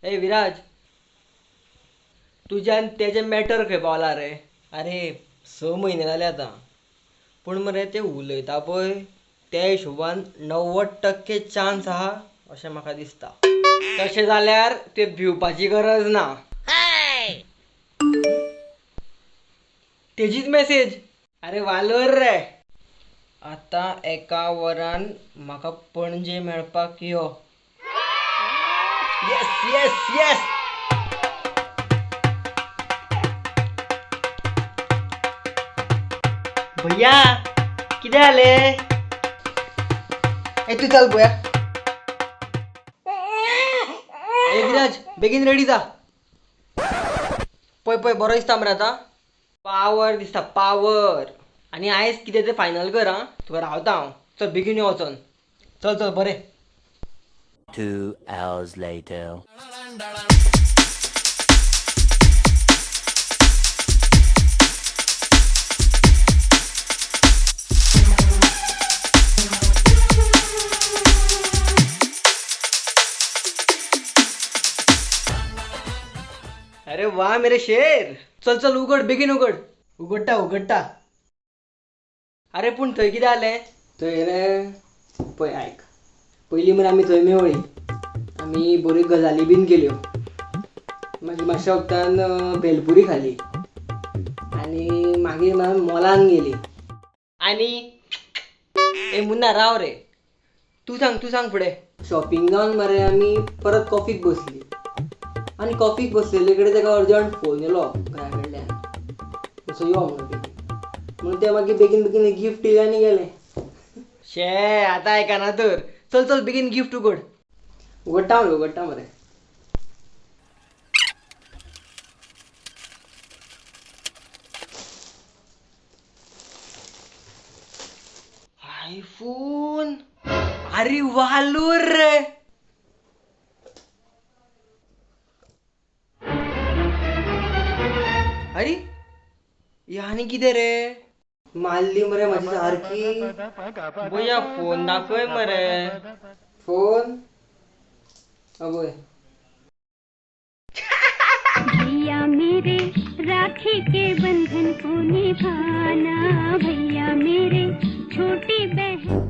ए विराज, तुझ्यान त्याचे मॅटर खंय पावला रे? अरे 6 महिने जाले आता, पूण मरे ते उलयता पळय त्या हिशोबान 90% चान्स आहा अशें म्हाका दिसता. तशें जाल्यार ते भिवपाची गरज ना. तेजीच मेसेज. अरे वालोर रे, आता एका वरान म्हाका पणजे मेळपाक यो. Yes yes yes. भैया किती आले? ए तू चल भैया. ए विराज बेगीन रेडी जा. पय पय बरो दिसता मरे आता. पावर दिसता पावर. आणि आयज कितें तें फायनल कर हा. तुका रावता हांव. चल बेगीन यो वचोन. चल चल बरें. 2 hours later. अरे वा मेरे शेर. चल चल उगड बेगीन उगड. उगडटा उगडटा. अरे पूण थंय कितें जालें? थंय रे पळय आयक. पयलीं मरे आमी थंय मेवळी. आमी बऱ्यो गजाली बीन केल्यो. मागीर मातशा वगतान भेलपुरी खाली. आनी मागीर मॉलान गेली. आनी ए मुन्ना राव रे. तूं सांग फुडें. शॉपिंग जावन मरे आमी परत कॉफीक बसली. आनी कॉफीक बसलेले कडेन ताका अर्जंट फोन येयलो घरा कडल्यान. असो यो म्हणून बेगीन. म्हणून ते मागीर बेगीन बेगीन गिफ्ट दिलें आनी गेलें. शे आतां आयकना तर. चल चल बेगीन गिफ्ट उगड. उगडटा मरे. आयफोन. अरे वालूर रे. अरे ह्या आनी कितें रे? मारली मरे म्हाजी सारकी. भैया फोन दाखय मरे. फोन अबय. भैया मेरे राखी के बंधन को निभाना, भैया मेरे छोटी बहन.